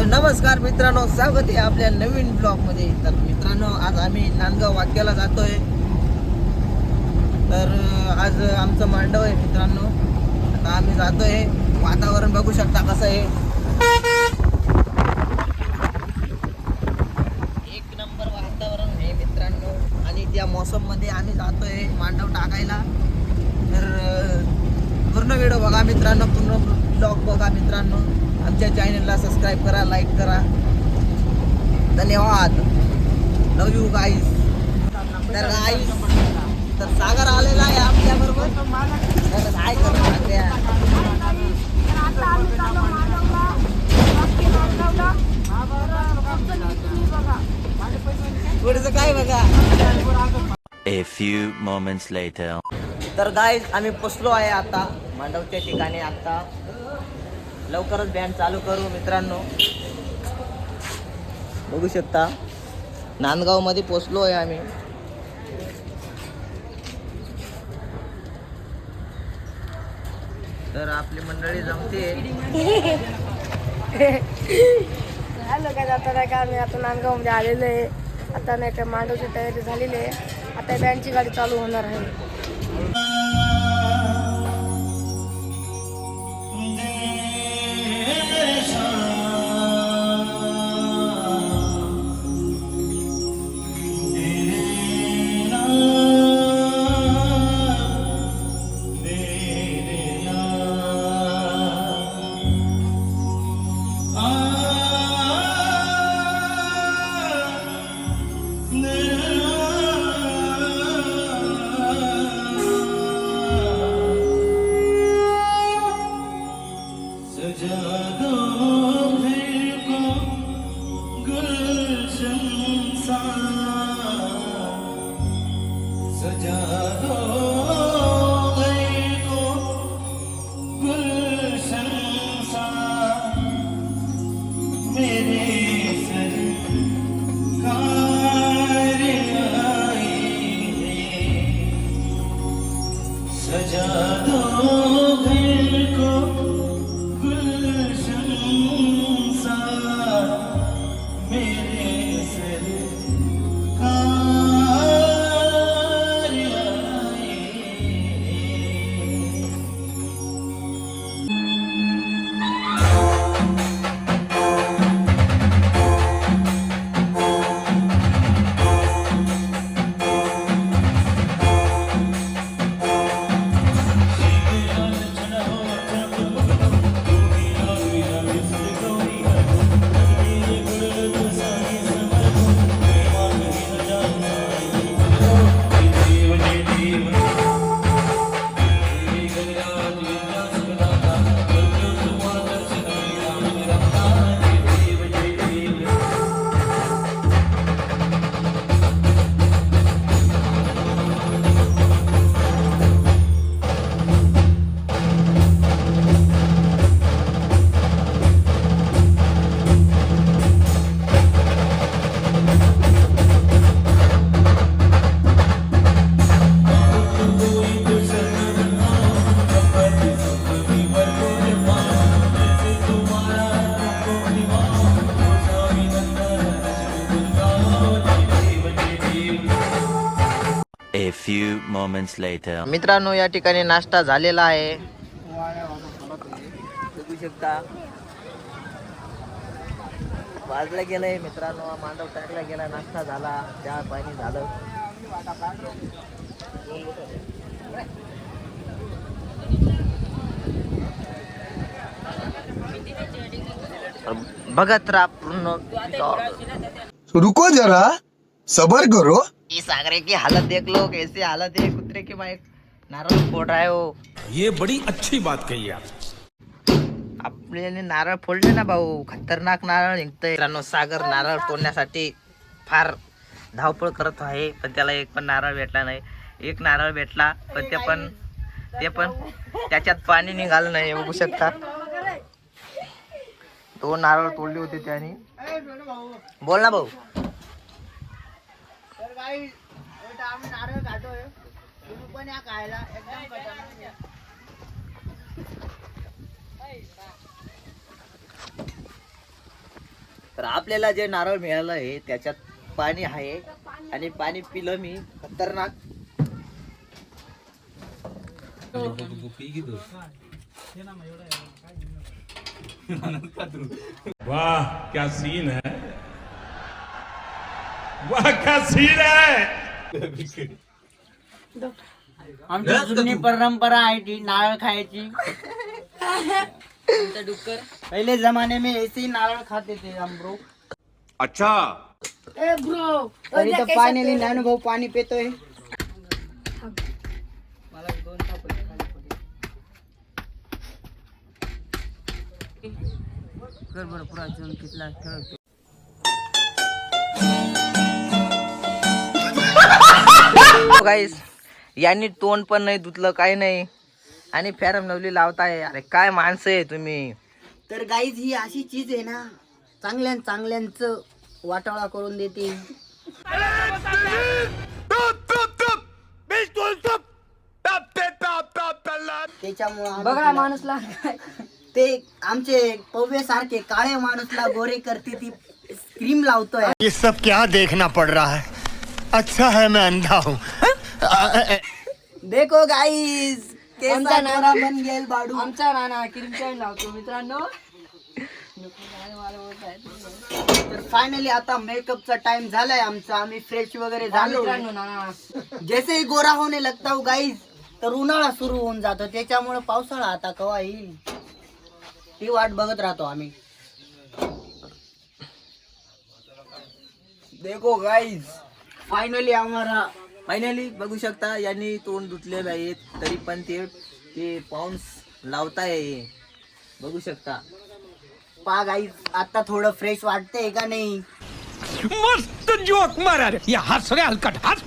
नमस्कार मित्रांनो, स्वागत आहे आपल्या नवीन ब्लॉग मध्ये. तर मित्रांनो, आज आम्ही नांदगाव वाक्याला जातोय. तर आज आमचं मांडव आहे मित्रांनो. आता आम्ही जातोय. वातावरण बघू शकता कसं आहे, एक नंबर वातावरण आहे मित्रांनो. आणि त्या मौसम मध्ये आम्ही जातोय मांडव टाकायला. तर पूर्ण व्हिडिओ बघा मित्रांनो, पूर्ण ब्लॉग बघा मित्रांनो. आमच्या चॅनलला सबस्क्राईब करा, लाईक करा. धन्यवाद. लव यू गाईज. तर गाईज, तर सागर आलेला आहे आमच्या बरोबर. तर काय करणार पुढचं काय बघा. A few moments later. तर गाईज, आम्ही पोचलो आहे आता मांडवच्या ठिकाणी. आता लवकरच बँड चालू करू मित्रांनो. बघू शकता नांदगाव मध्ये पोचलो आहे आम्ही. तर आपली मंडळी जमते. हॅलो काय, आता नाही का आम्ही आता नांदगाव मध्ये आलेलो आहे. आता नाही का मांडवची तयारी झालेली आहे. आता बँडची गाडी चालू होणार आहे. A few moments later. मित्रांनो, या ठिकाणी नाश्ता झालेला आहे. बघू शकता वाजला गेलंय मित्रांनो. मांडव टाकला गेला, नाश्ता झाला, चहा पाणी झालं. बघत राहा पूर्ण. रुको जरा, सबर करो. इस सागरे की हालत देख लो, कैसी हालत है. कुत्रे की माइक नारळ फोड़ रहा है वो. ये बड़ी अच्छी बात कही आप. आपल्याने नारळ फोडले ना भाऊ, खतरनाक नारळ निघतंय. मित्रांनो, सागर नारळ तोडण्यासाठी फार धावपळ करत आहे, पण त्याला एक पण नारळ भेटला नाही. एक नारळ भेटला, पण ते पण त्याच्यात पाणी निघालं नाही. बघू शकता, 2 नारळ तोडले होते त्याने. बोल ना भाऊ. नारळ खातोय, तुम्ही पण या खायला. एकदम तर आपल्याला जे नारळ मिळालं आहे त्याच्यात पाणी आहे आणि पाणी पिलं मी खतरनाक. वाह क्या सीन है, वाह क्या सीन है. आमची जुनी परंपरा आहे ती नारळ खायची. पहले जमाने में ऐसे ही नारळ खाते थे हम ब्रो. अच्छा ए ब्रो तर इथं फायनली ज्ञानू भाऊ पाणी पितोय. गाईस यांनी तोंड पण नाही धुतलं काही नाही आणि फॅरम नवली लावताय. अरे काय माणसं आहे तुम्ही. तर गाईज ही अशी चीज आहे ना, चांगल्यांचं वाटाळा करून देते. त्याच्यामुळे बघा माणूसला ते आमचे पव्य सारखे काळे माणूसला गोरे करते ती क्रीम लावतोय. ये सब क्या देखना पड़ रहा है? अच्छा है मैं अंधा हूँ. देखो गाईज आमचा नाना बन गेल बाडू. आमचा नाना क्रीम चाईन लावतो मित्रांनो. तर फायनली आता मेकअपचा टाइम झालाय आमचा. आम्ही फ्रेश वगैरे झालो. मित्रांनो नाना जैसे ही गोरा होने लगता हो गाईज तर उन्हाळा सुरू होऊन जातो. त्याच्यामुळे पावसाळा आता केव्हा येईल ती वाट बघत राहतो आम्ही. देखो गाईज फायनली बघू शकता यांनी तोंड धुतलेलं आहे तरी पण ते पाऊंस लावताय. बघू शकता पा गाईज आता थोडं फ्रेश वाटतंय का नाही. मस्त जोक मारा रे, ये हंस रे हलकट हंस.